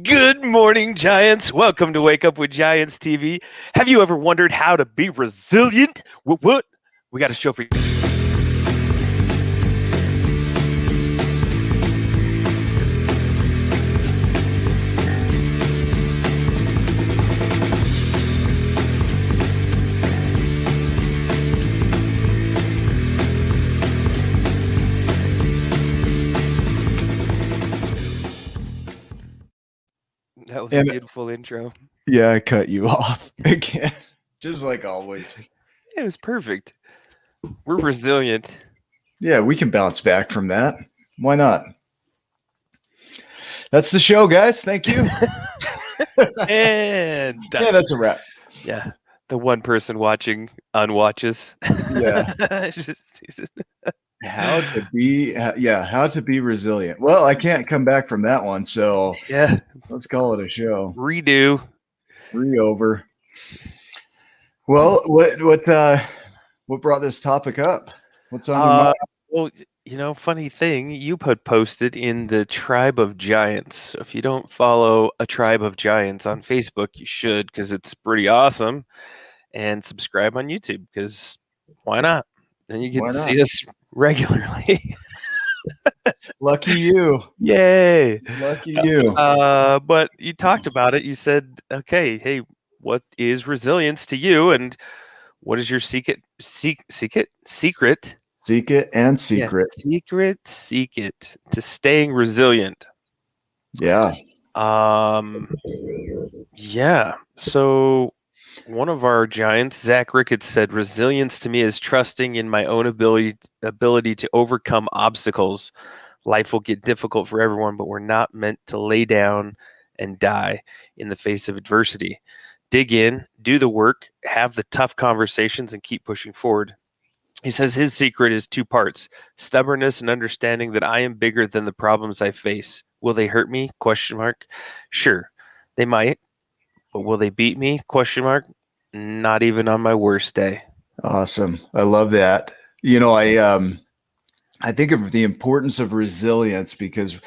Good morning, Giants. Welcome to Wake Up with Giants TV. Have you ever wondered how to be resilient? What? We got a show for you. That was a And beautiful intro. yeah, I cut you off again, just like always. It was perfect. We're resilient. Yeah, we can bounce back from that. Why not? That's the show, guys. Thank you. And done. Yeah, that's a wrap. Yeah. The one person watching unwatches. Yeah. How to be resilient. Well, I can't come back from that one, so Yeah. let's call it a show. Redo. Over. Well, what brought this topic up? What's on your mind? Well, funny thing, you posted in the Tribe of Giants. So if you don't follow a Tribe of Giants on Facebook, you should, because it's pretty awesome. And subscribe on YouTube, because why not? Then you get Why to not? see us regularly. Lucky you. Yay! Lucky you. But you talked about it. You said, okay, hey, what is resilience to you, and what is your secret? Secret? Seek it and Yeah, secret. seek it to staying resilient. Yeah. Yeah. So one of our giants, Zach Ricketts, said, "Resilience to me is trusting in my own ability to overcome obstacles. Life will get difficult for everyone, but we're not meant to lay down and die in the face of adversity. Dig in, do the work, have the tough conversations, and keep pushing forward." He says his secret is two parts: stubbornness and understanding that I am bigger than the problems I face. Will they hurt me? Question mark. Sure, they might, but will they beat me? Question mark. Not even on my worst day. Awesome. I love that. I think of the importance of resilience because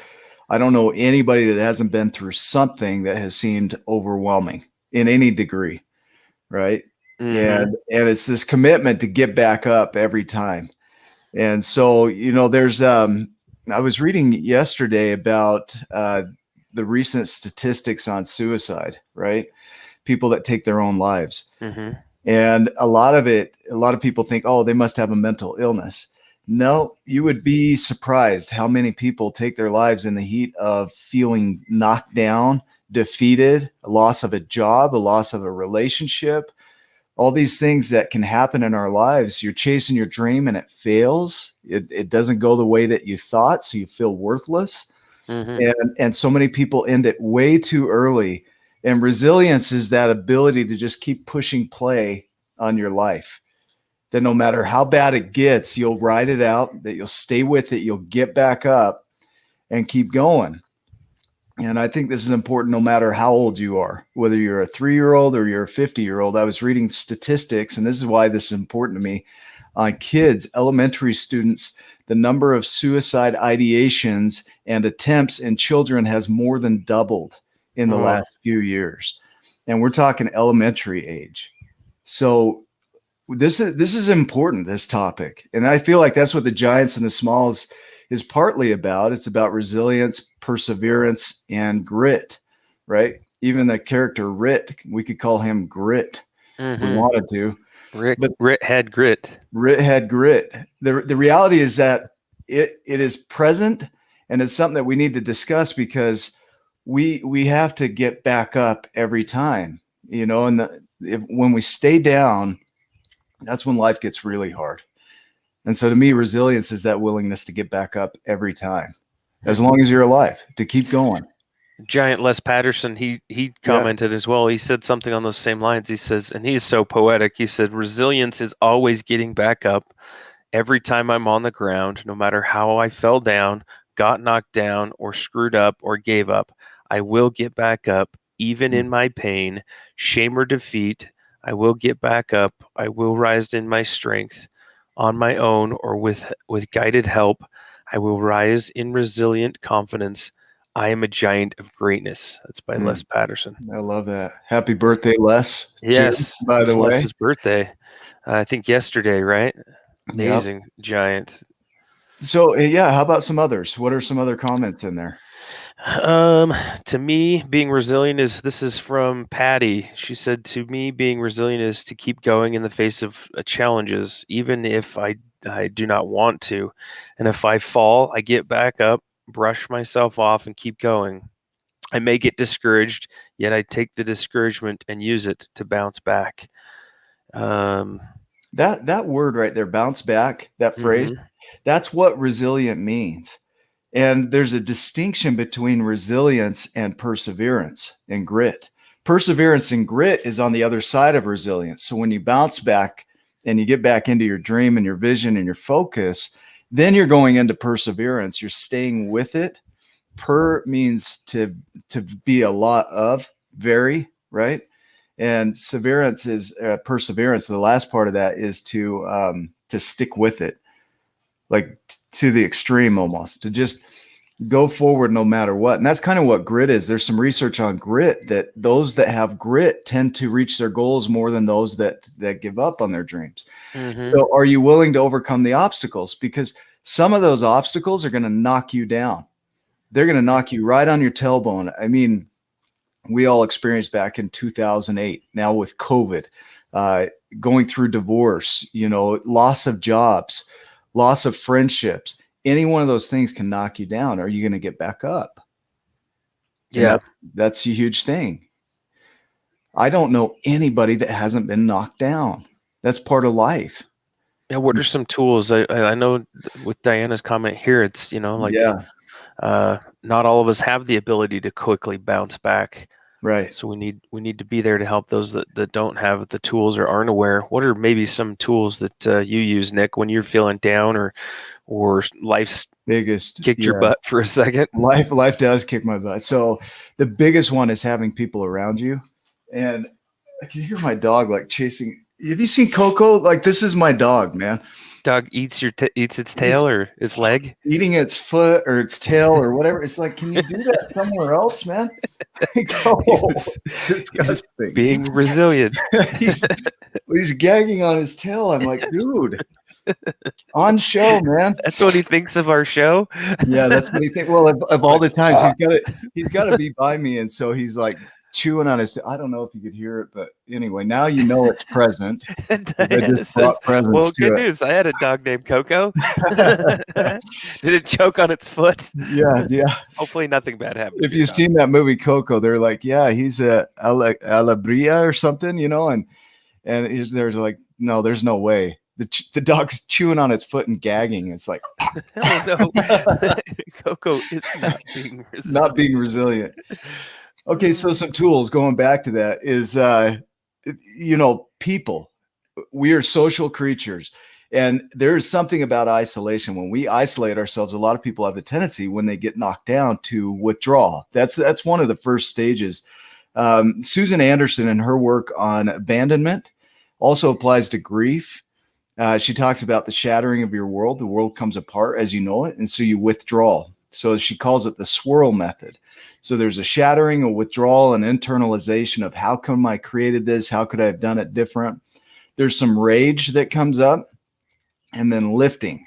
I don't know anybody that hasn't been through something that has seemed overwhelming in any degree, right? Mm-hmm. And it's this commitment to get back up every time. And so, there's I was reading yesterday about the recent statistics on suicide, right? People that take their own lives. Mm-hmm. And a lot of people think, oh, they must have a mental illness. No, you would be surprised how many people take their lives in the heat of feeling knocked down, defeated, a loss of a job, a loss of a relationship, all these things that can happen in our lives. You're chasing your dream and it fails. It doesn't go the way that you thought, so you feel worthless. Mm-hmm. And so many people end it way too early. And resilience is that ability to just keep pushing play on your life. That no matter how bad it gets, you'll ride it out, that you'll stay with it, you'll get back up and keep going. And I think this is important no matter how old you are, whether you're a 3-year-old or you're a 50-year-old. I was reading statistics, and this is why this is important to me. On kids, elementary students, the number of suicide ideations and attempts in children has more than doubled in the last few years. And we're talking elementary age. So this is important, this topic. And I feel like that's what the Giants and the Smalls is partly about. It's about resilience, perseverance, and grit, right? Even the character Rit, we could call him Grit if we wanted to. Rit had grit. Rit had grit. The reality is that it is present, and it's something that we need to discuss because we have to get back up every time, and when we stay down, that's when life gets really hard. And so to me, resilience is that willingness to get back up every time, as long as you're alive, to keep going. Giant Les Patterson, he commented as well. He said something on those same lines. He says, and he's so poetic, he said, resilience is always getting back up every time I'm on the ground, no matter how I fell down, got knocked down, or screwed up, or gave up. I will get back up, even in my pain, shame, or defeat. I will get back up. I will rise in my strength on my own or with guided help. I will rise in resilient confidence. I am a giant of greatness. That's by Les Mm, Patterson. I love that. Happy birthday, Les, too, Yes, it by was the way. Les's birthday. I think yesterday, right? Yep. Amazing giant. So, yeah, how about some others? What are some other comments in there? Um, to me, being resilient is this is from Patty. She said, to me, being resilient is to keep going in the face of challenges, even if I do not want to. And if I fall, I get back up, brush myself off, and keep going. I may get discouraged, yet I take the discouragement and use it to bounce back. Um, That word right there, bounce back, that phrase, mhm, that's what resilient means. And there's a distinction between resilience and perseverance and grit. Perseverance and grit is on the other side of resilience. So when you bounce back and you get back into your dream and your vision and your focus, then you're going into perseverance. You're staying with it. Per means to be a lot of, very, right? And severance is perseverance. The last part of that is to stick with it, like to the extreme, almost to just go forward no matter what. And that's kind of what grit is. There's some research on grit that those that have grit tend to reach their goals more than those that give up on their dreams. mhm, So are you willing to overcome the obstacles? Because some of those obstacles are going to knock you down. They're going to knock you right on your tailbone. I mean, we all experienced back in 2008, now with COVID, uh, going through divorce, loss of jobs, loss of friendships. Any one of those things can knock you down. Are you going to get back up? And yeah. that's a huge thing. I don't know anybody that hasn't been knocked down. That's part of life. Yeah, what are some tools? I know with Diana's comment here, it's like Yeah, not all of us have the ability to quickly bounce back. right. So we need to be there to help those that don't have the tools or aren't aware. What are maybe some tools that you use, Nick, when you're feeling down or life's Biggest, kicked your yeah. butt for a second? Life does kick my butt. So the biggest one is having people around you. And I can hear my dog like chasing. Have you seen Coco? Like, this is my dog, man. Dog eats its It's tail or its leg. eating its foot or its tail or whatever. It's like, can you do that somewhere else, man? Go. he's, It's he's just disgusting. being resilient. he's he's gagging on his tail. I'm like, dude, on show, man. That's what he thinks of our show. Yeah, that's what he thinks. Well, of all Like, the times he's got to be by me, and so he's like chewing on his. I don't know if you could hear it, but anyway, now you know it's present because I Diana just says, brought presents "Well, to good it. news. I had a dog named Coco. Did it choke on its foot? Yeah, yeah. Hopefully, nothing bad happened to If your you've dog." seen that movie Coco, they're like, yeah, he's a alabria or something, and there's like, no, there's no way. The dog's chewing on its foot and gagging. It's like Oh no, Coco is not being not resilient. being resilient. Okay, so some tools going back to that is people. We are social creatures. And there is something about isolation. When we isolate ourselves, a lot of people have the tendency when they get knocked down to withdraw. That's one of the first stages. Susan Anderson and her work on abandonment also applies to grief. She talks about the shattering of your world. The world comes apart as you know it, and so you withdraw. So she calls it the swirl method. So there's a shattering, a withdrawal, an internalization of how come I created this? How could I have done it different? There's some rage that comes up, and then lifting,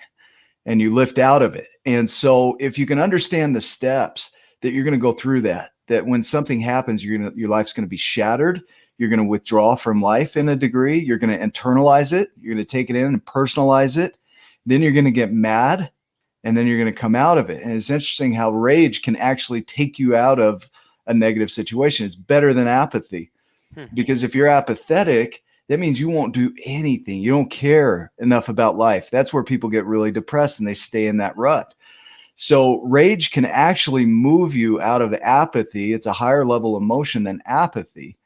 and you lift out of it. And so if you can understand the steps that you're going to go through that when something happens, your life's going to be shattered. You're going to withdraw from life in a degree. You're going to internalize it. You're going to take it in and personalize it. Then you're going to get mad, and then you're going to come out of it. And it's interesting how rage can actually take you out of a negative situation. It's better than apathy, Hmm. because if you're apathetic, that means you won't do anything. You don't care enough about life. That's where people get really depressed and they stay in that rut. So rage can actually move you out of apathy. It's a higher level emotion than apathy,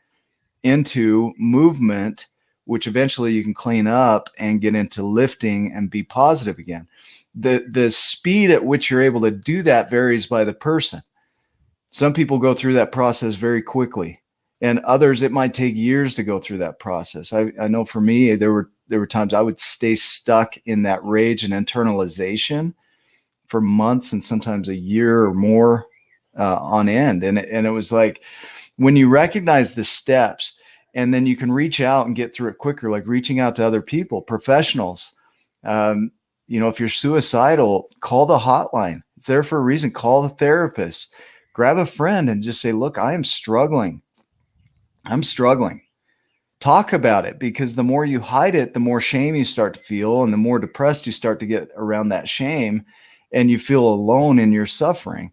into movement, which eventually you can clean up and get into lifting and be positive again. The speed at which you're able to do that varies by the person. Some people go through that process very quickly, and others it might take years to go through that process. I know for me, there were times I would stay stuck in that rage and internalization for months and sometimes a year or more. on end. And it was like, when you recognize the steps, and then you can reach out and get through it quicker, like reaching out to other people, professionals. Um, if you're suicidal, call the hotline. It's there for a reason. Call the therapist, grab a friend and just say, look, I am struggling. I'm struggling. Talk about it, because the more you hide it, the more shame you start to feel, and the more depressed you start to get around that shame, and you feel alone in your suffering.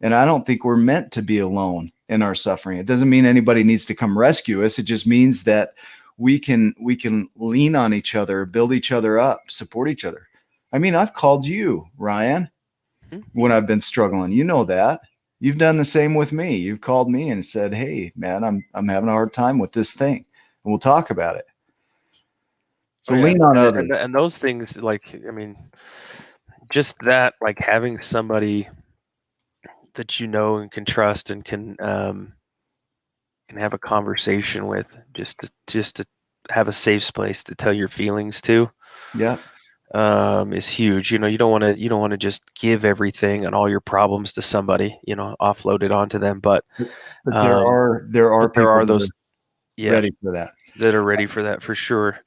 And I don't think we're meant to be alone in our suffering. It doesn't mean anybody needs to come rescue us. It just means that we can lean on each other, build each other up, support each other. I mean, I've called you, Ryan, when I've been struggling. You know that. You've done the same with me. You've called me and said, "Hey, man, I'm having a hard time with this thing, and we'll talk about it." Oh So yeah, lean on and others. and those things, like, I mean, just that, like having somebody that you know and can trust and can have a conversation with, just to have a safe place to tell your feelings to, Yeah. is huge. You don't want to just give everything and all your problems to somebody, offload it onto them. But But there um, are there are but there people are that are those, yeah, ready for that. that are ready for that for sure.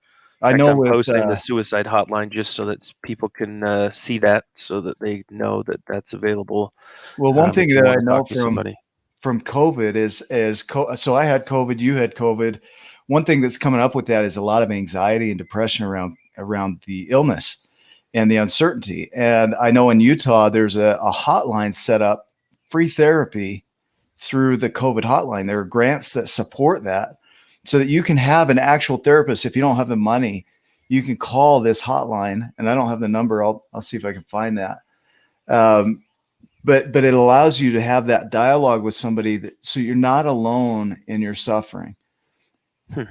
In I fact, know I'm with posting the suicide hotline just so that people can see that, so that they know that that's available, well, one thing if you that want I to know talk to from somebody. COVID so I had COVID, you had COVID. One thing that's coming up with that is a lot of anxiety and depression around the illness and the uncertainty. And I know in Utah there's a hotline set up, free therapy through the COVID hotline. There are grants that support that, so that you can have an actual therapist. If you don't have the money, you can call this hotline, and I don't have the number. I'll see if I can find that. Um, but it allows you to have that dialogue with somebody, so you're not alone in your suffering. Hmm.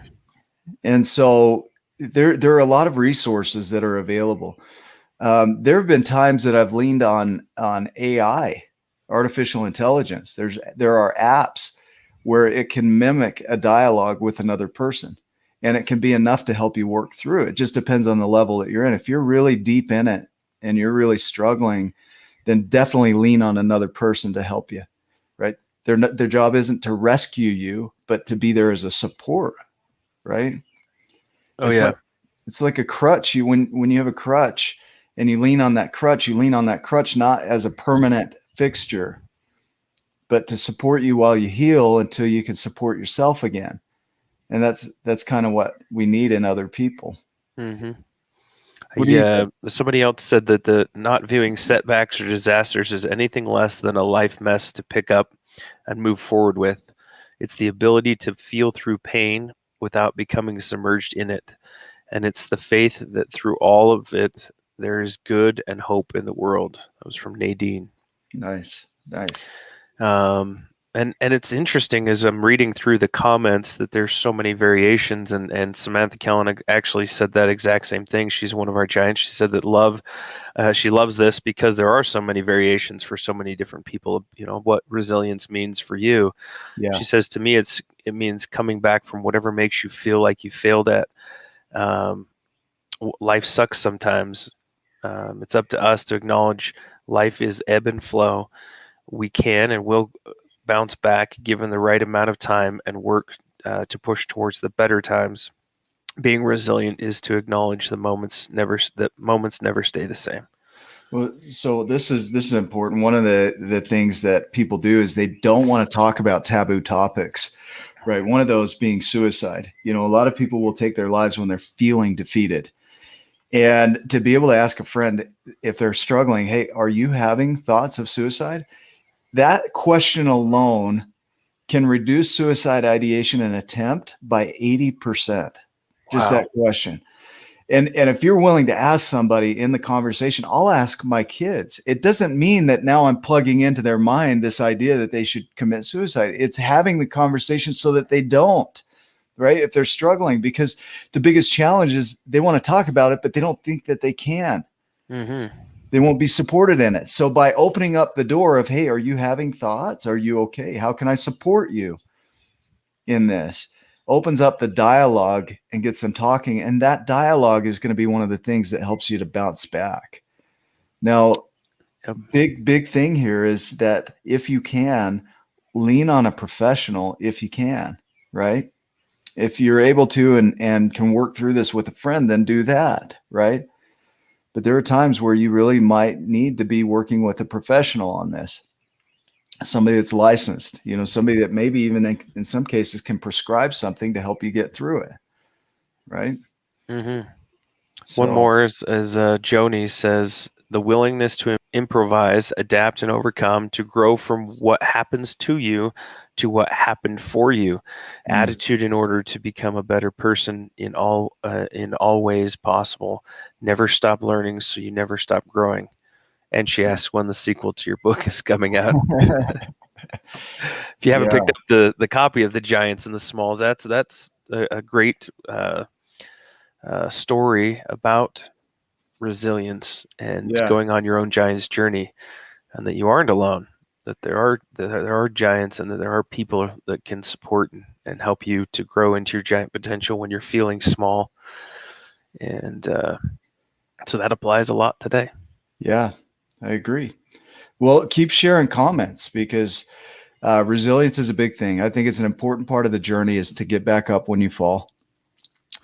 And so there are a lot of resources that are available. There have been times that I've leaned on AI, artificial intelligence. There are apps where it can mimic a dialogue with another person, and it can be enough to help you work through it. It just depends on the level that you're in. If you're really deep in it and you're really struggling, then definitely lean on another person to help you. Right? Their job isn't to rescue you, but to be there as a support. Right? Oh It's yeah. like it's like a crutch. When you have a crutch and you lean on that crutch, you lean on that crutch not as a permanent fixture, but to support you while you heal until you can support yourself again. And that's kind of what we need in other people. Hmm. What do you think? Somebody else said that the not viewing setbacks or disasters as anything less than a life mess to pick up and move forward with. It's the ability to feel through pain without becoming submerged in it. And it's the faith that through all of it, there is good and hope in the world. That was from Nadine. Nice, nice. And it's interesting as I'm reading through the comments that there's so many variations, and Samantha Kellen actually said that exact same thing. She's one of our giants. She said that she loves this because there are so many variations for so many different people. What resilience means for you. Yeah, She says, to me, it means coming back from whatever makes you feel like you failed at. Um, Life sucks sometimes. It's up to us to acknowledge life is ebb and flow. We can and will bounce back given the right amount of time and work to push towards the better times. Being resilient is to acknowledge that moments never stay the same. well, so this is important. One of the things that people do is they don't want to talk about taboo topics, right? One of those being suicide. A lot of people will take their lives when they're feeling defeated. And to be able to ask a friend if they're struggling, hey, are you having thoughts of suicide? That question alone can reduce suicide ideation and attempt by 80%. Just that Wow. question. And if you're willing to ask somebody in the conversation, I'll ask my kids. It doesn't mean that now I'm plugging into their mind this idea that they should commit suicide. It's having the conversation so that they don't, right? If they're struggling, because the biggest challenge is they want to talk about it, but they don't think that they can. Hmm. They won't be supported in it. So by opening up the door of, hey, are you having thoughts? Are you okay? How can I support you in this? Opens up the dialogue and gets them talking. And that dialogue is going to be one of the things that helps you to bounce back. Now, Yep. Big thing here is that if you can, lean on a professional if you can, right? If you're able to and can work through this with a friend, then do that, right? But there are times where you really might need to be working with a professional on this. Somebody that's licensed, somebody that maybe even in some cases can prescribe something to help you get through it, right? hmm One So, more is Joni says the willingness to improvise, adapt, and overcome to grow from what happens to you to what happened for you. mm, Attitude in order to become a better person in all ways possible. Never stop learning, so you never stop growing. And she asks when the sequel to your book is coming out. If you haven't yeah, picked up the copy of the Giants and the Smalls, that's a great story about resilience and yeah, going on your own giant's journey, and that you aren't alone. That there are giants, and that there are people that can support and help you to grow into your giant potential when you're feeling small. And so that applies a lot today. yeah, I agree. Well, keep sharing comments because resilience is a big thing. I think it's an important part of the journey is to get back up when you fall,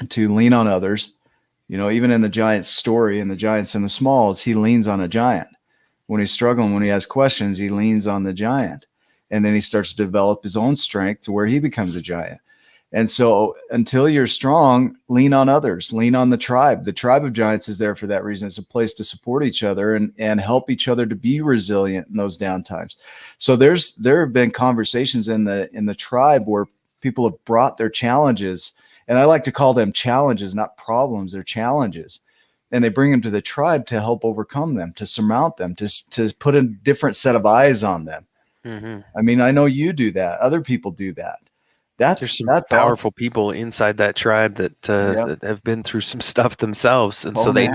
to lean on others. Even in the giant's story, in the giants and the smalls, he leans on a giant. When he's struggling, when he has questions, he leans on the giant. And then he starts to develop his own strength to where he becomes a giant. And so until you're strong, lean on others, lean on the tribe. The tribe of giants is there for that reason. It's a place to support each other and help each other to be resilient in those down times. So there have been conversations in the tribe where people have brought their challenges, and I like to call them challenges, not problems, they're challenges. And they bring them to the tribe to help overcome them, to surmount them, to put a different set of eyes on them. Mm-hmm. I mean, I know you do that. Other people do that. There's some That's awesome. powerful people inside that tribe Yeah. that have been through some stuff themselves, and so Oh man.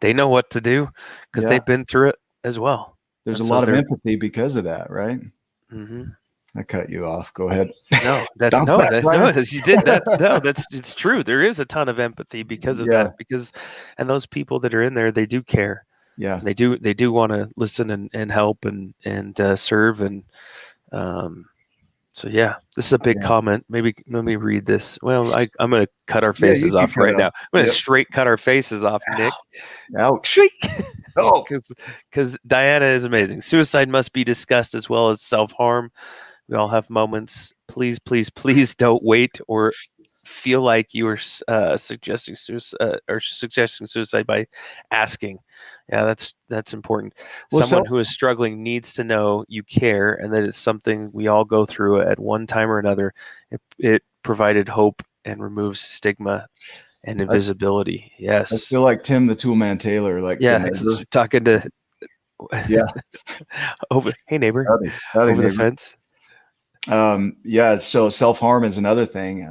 they know what to do because Yeah. they've been through it as well, There's and a so lot of they're. empathy because of that, right? hmm I cut you off. Go ahead. No, that's Bounce no, back, that Brian. no, as you did that. No, that's it's true. There is a ton of empathy because of Yeah. that. And those people that are in there, they do care. Yeah. And they do want to listen and help and serve um, so yeah, this is a big Yeah. comment. Maybe let me read this. Well, I'm going to cut our Yeah. You faces can off cut right now. off. I'm going to Yep. straight cut our faces off, Nick. Ouch. Shriek. Oh. Because Diana is amazing. Suicide must be discussed as well as self harm. We all have moments. Please, please, please don't wait or feel like you are suggesting suicide by asking. Yeah, that's important. Well, Someone so who is struggling needs to know you care and that it's something we all go through at one time or another. It provided hope and removes stigma and I, invisibility. I Yes. feel like Tim the Toolman Taylor, like the Yeah, it's neighbor. talking to Yeah. over. Hey neighbor, Howdy. Howdy, over the neighbor. fence. Yeah, so self-harm is another thing.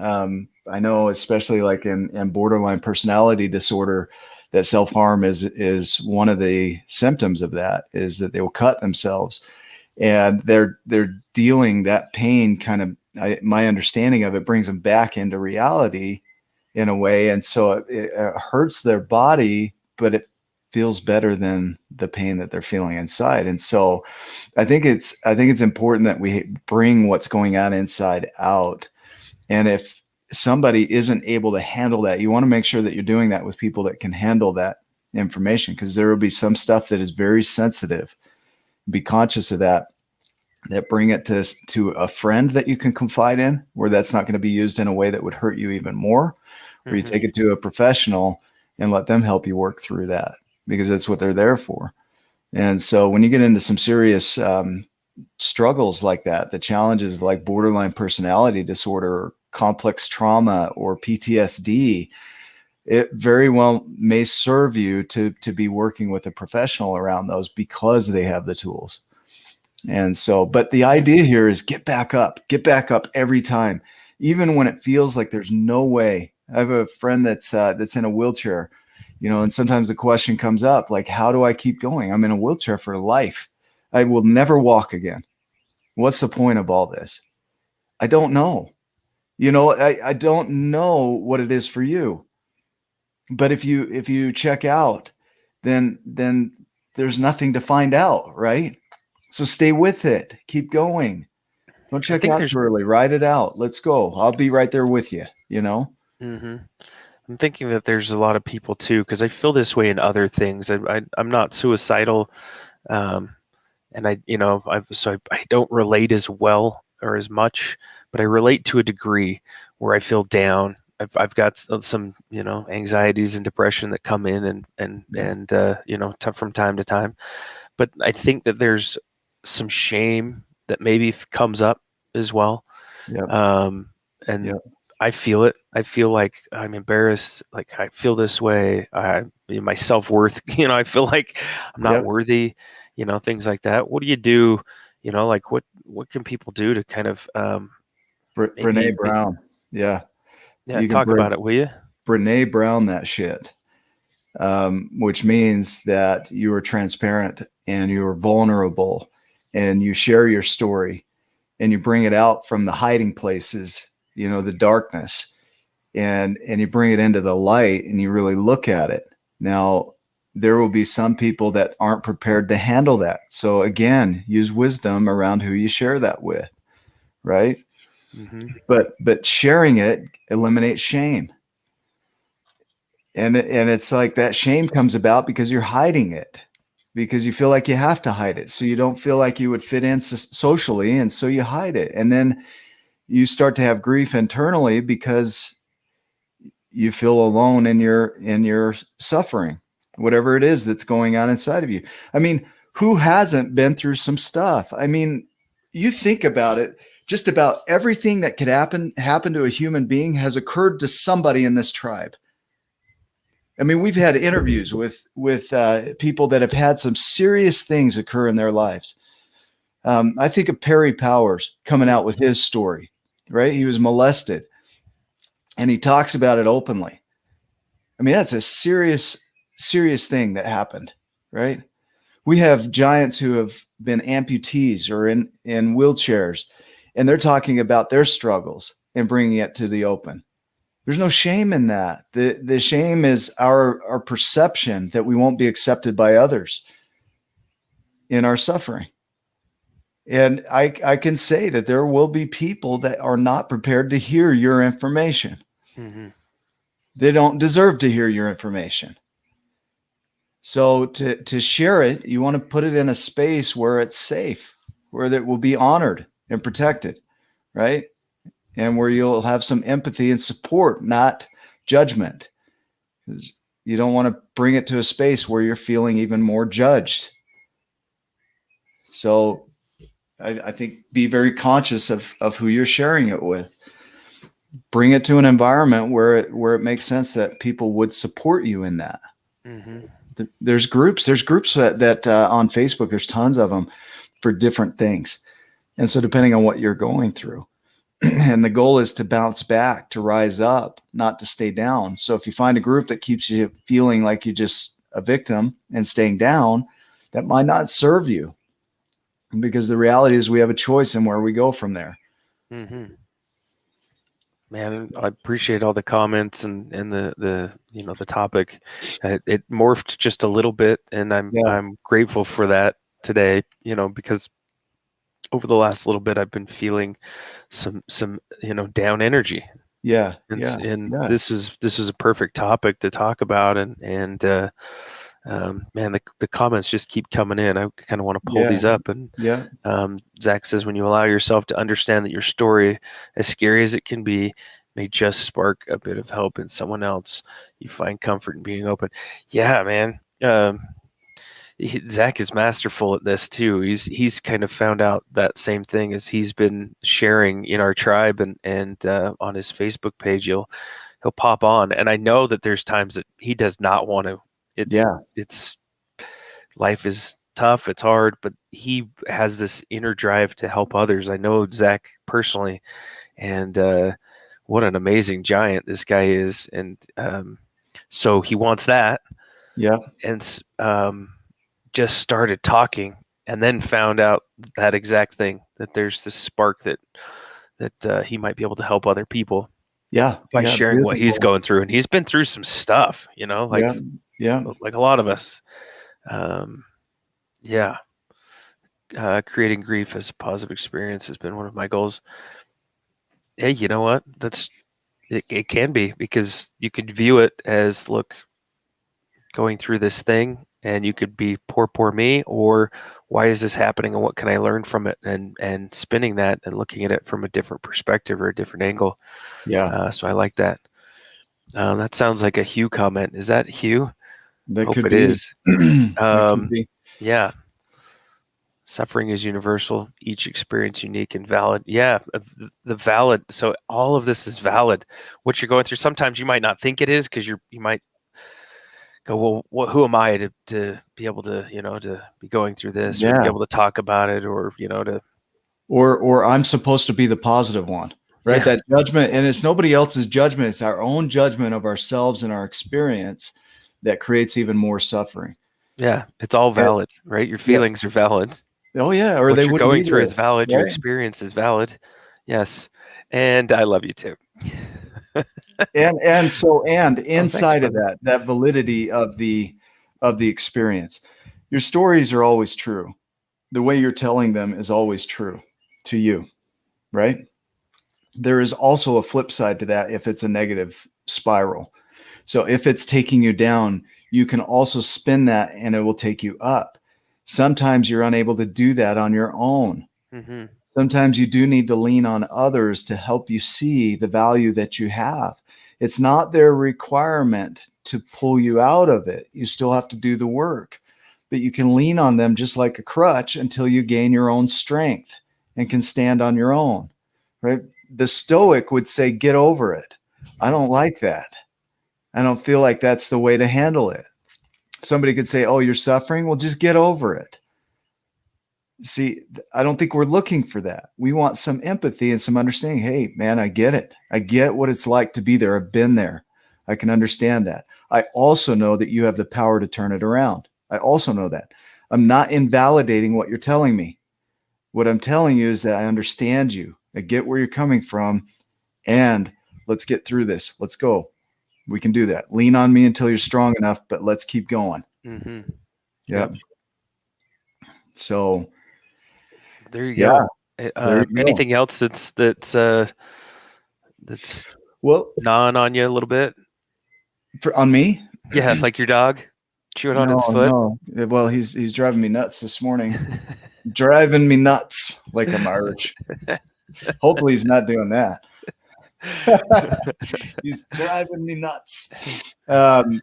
I know, especially like in borderline personality disorder, that self-harm is one of the symptoms of that is that they will cut themselves, and they're dealing that pain kind of. My understanding of it brings them back into reality in a way, and so it hurts their body, but it feels better than the pain that they're feeling inside, and so I think it's important that we bring what's going on inside out. And if somebody isn't able to handle that, you want to make sure that you're doing that with people that can handle that information, because there will be some stuff that is very sensitive. Be conscious of that. That bring it to a friend that you can confide in, where that's not going to be used in a way that would hurt you even more. Or you hmm take it to a professional and let them help you work through that, because that's what they're there for. And so when you get into some serious struggles like that, the challenges of like borderline personality disorder, or complex trauma, or PTSD, it very well may serve you to be working with a professional around those because they have the tools. And so, but the idea here is get back up every time, even when it feels like there's no way. I have a friend that's in a wheelchair, and sometimes the question comes up like, how do I keep going? I'm in a wheelchair for life. I will never walk again. What's the point of all this? I don't know. I don't know what it is for you. But if you check out, then there's nothing to find out, right? So stay with it. Keep going. Don't I check think out there's too early. Ride it out. Let's go. I'll be right there with you, you know? hmm I'm thinking that there's a lot of people too, because I feel this way in other things. I'm not suicidal, um, and I don't relate as well or as much, but I relate to a degree where I feel down. I've got some anxieties and depression that come in Yeah. from time to time. But I think that there's some shame that maybe comes up as well. Yep. um, and Yep. I feel it. I feel like I'm embarrassed. Like I feel this way. My self worth. I feel like I'm not Yep. worthy. Things like that. What do you do? Like what can people do to kind of Brene maybe Brown. Yeah. yeah, You can talk about it, will you? Brene Brown that shit, which means that you are transparent and you are vulnerable and you share your story and you bring it out from the hiding places, the darkness, and you bring it into the light and you really look at it. Now, there will be some people that aren't prepared to handle that. So again, use wisdom around who you share that with, right? Mm-hmm. But sharing it eliminates shame. And it's like that shame comes about because you're hiding it, because you feel like you have to hide it, so you don't feel like you would fit in socially, and so you hide it, and then you start to have grief internally because you feel alone in your suffering, whatever it is that's going on inside of you. I mean, who hasn't been through some stuff? I mean, you think about it, just about everything that could happen to a human being has occurred to somebody in this tribe. I mean, we've had interviews with people that have had some serious things occur in their lives. I think of Perry Powers coming out with his story, right? He was molested and he talks about it openly. I mean, that's a serious, serious thing that happened, right? We have giants who have been amputees or in wheelchairs, and they're talking about their struggles and bringing it to the open. There's no shame in that. The shame is our perception that we won't be accepted by others in our suffering. And I can say that there will be people that are not prepared to hear your information. Mm-hmm. They don't deserve to hear your information. So to share it, you want to put it in a space where it's safe, where it will be honored and protected, right? And where you'll have some empathy and support, not judgment. You don't want to bring it to a space where you're feeling even more judged. So I think be very conscious of who you're sharing it with. Bring it to an environment where it makes sense that people would support you in that. Mm-hmm. There's groups that on Facebook, there's tons of them for different things. And so depending on what you're going through, and the goal is to bounce back, to rise up, not to stay down. So if you find a group that keeps you feeling like you're just a victim and staying down, that might not serve you, because the reality is we have a choice in where we go from there. Mm-hmm. Man, I appreciate all the comments and the topic. It morphed just a little bit, and Yeah. I'm grateful for that today. Because over the last little bit, I've been feeling some down energy, Yeah. and Yeah. Yeah. this is a perfect topic to talk about, and man, the comments just keep coming in. I kind of want to pull Yeah. these up. And Yeah. Zach says, when you allow yourself to understand that your story, as scary as it can be, may just spark a bit of hope in someone else, you find comfort in being open. Yeah, man. Zach is masterful at this too. He's kind of found out that same thing as he's been sharing in our tribe, and on his Facebook page. He'll pop on, and I know that there's times that he does not want to. It's Yeah. it's life is tough, it's hard, but he has this inner drive to help others. I know Zach personally, and what an amazing giant this guy is. And so he wants that, Yeah. and just started talking, and then found out that exact thing, that there's this spark that he might be able to help other people Yeah. by Yeah. sharing what he's Beautiful. going through. And he's been through some stuff, Yeah. Yeah. like a lot of us. Um, Yeah. Creating grief as a positive experience has been one of my goals. Hey, you know what? It can be, because you could view it as, look, going through this thing, and you could be poor me, or why is this happening and what can I learn from it, and spinning that and looking at it from a different perspective or a different angle. Yeah, So I like that. That sounds like a Hugh comment. Is that Hugh? that Hope could it be. is. That could Um, be. yeah. Suffering is universal, each experience unique and valid. Yeah, the valid. So all of this is valid. What you're going through, sometimes you might not think it is, because you might go, well, who am I to be able to, to be going through this, or to be Yeah. able to talk about it, or, to, Or I'm supposed to be the positive one, right? yeah, That judgment, and it's nobody else's judgment. It's our own judgment of ourselves and our experience that creates even more suffering. yeah, it's all And, valid, right? Your yeah. feelings are valid. Oh yeah. Or they What you're wouldn't going be through is there. valid. Your Right. experience is valid. Yes. And I love you too. And Oh, thanks, inside of brother. that validity of the experience, your stories are always true. The way you're telling them is always true to you, right? There is also a flip side to that if it's a negative spiral. So if it's taking you down, you can also spin that and it will take you up. Sometimes you're unable to do that on your own. Hmm. Sometimes you do need to lean on others to help you see the value that you have. It's not their requirement to pull you out of it. You still have to do the work, but you can lean on them just like a crutch until you gain your own strength and can stand on your own, right? The Stoic would say, get over it. I don't like that. I don't feel like that's the way to handle it. Somebody could say, oh, you're suffering. Well, just get over it. See, I don't think we're looking for that. We want some empathy and some understanding. Hey, man, I get it. I get what it's like to be there. I've been there. I can understand that. I also know that you have the power to turn it around. I also know that. I'm not invalidating what you're telling me. What I'm telling you is that I understand you. I get where you're coming from. And let's get through this. Let's go. We can do that. Lean on me until you're strong enough, but let's keep going. Hmm. Yeah. Yep. So, There you yeah, go. there you go. Anything else that's Well, gnawing on you a little bit? on me, Yeah, like your dog chewing on its no, foot. no. Well, he's driving me nuts this morning. Driving me nuts like I'm Irish. Hopefully, he's not doing that. He's driving me nuts. Um,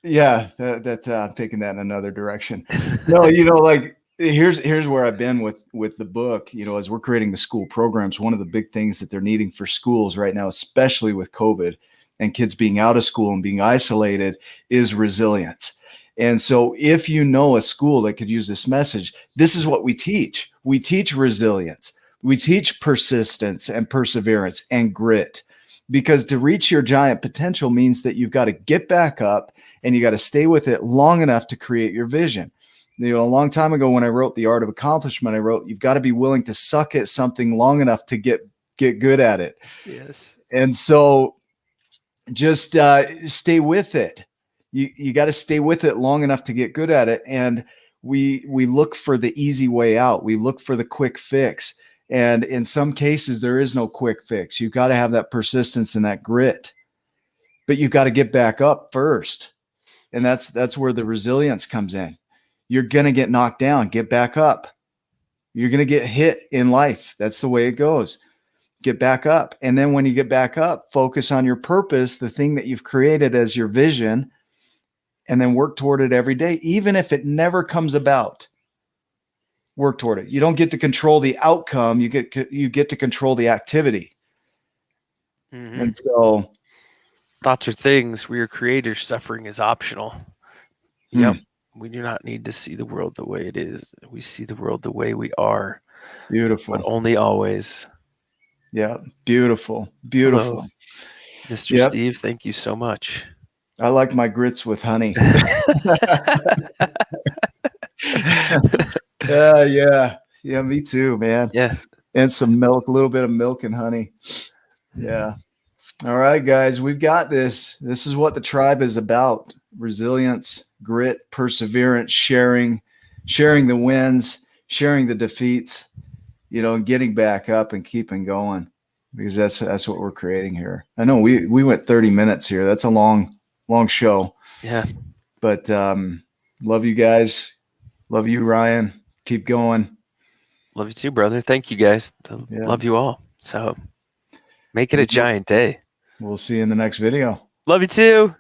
yeah, that's I'm taking that in another direction. No, like here's where I've been with the book. As we're creating the school programs, one of the big things that they're needing for schools right now, especially with COVID and kids being out of school and being isolated, is resilience. And so, if you know a school that could use this message, this is what we teach. We teach resilience. We teach persistence and perseverance and grit, because to reach your giant potential means that you've got to get back up and you got to stay with it long enough to create your vision. A long time ago when I wrote The Art of Accomplishment, I wrote, you've got to be willing to suck at something long enough to get good at it. Yes. And so just stay with it. You got to stay with it long enough to get good at it. And we look for the easy way out. We look for the quick fix. And in some cases, there is no quick fix. You've got to have that persistence and that grit, but you've got to get back up first. And that's where the resilience comes in. You're going to get knocked down, get back up. You're going to get hit in life. That's the way it goes. Get back up. And then when you get back up, focus on your purpose, the thing that you've created as your vision, and then work toward it every day, even if it never comes about. Work toward it. You don't get to control the outcome. You get to control the activity. Hmm. And so, Thoughts are things. We are creators. Suffering is optional. Yep. We do not need to see the world the way it is. We see the world the way we are, but beautiful. only always. Yeah, beautiful, Hello, beautiful. Mr. Yep, Steve. Thank you so much. I like my grits with honey. Yeah, yeah, me too, man. Yeah. And some milk, a little bit of milk and honey. Yeah. All right, guys, we've got this. This is what the tribe is about: resilience, grit, perseverance, sharing, sharing the wins, sharing the defeats, and getting back up and keeping going, because that's what we're creating here. I know we went 30 minutes here. That's a long show. Yeah. But love you guys. Love you, Ryan. Keep going. Love you too, brother. Thank you guys. Yeah. Love you all. So make it a giant day. We'll see you in the next video. Love you too.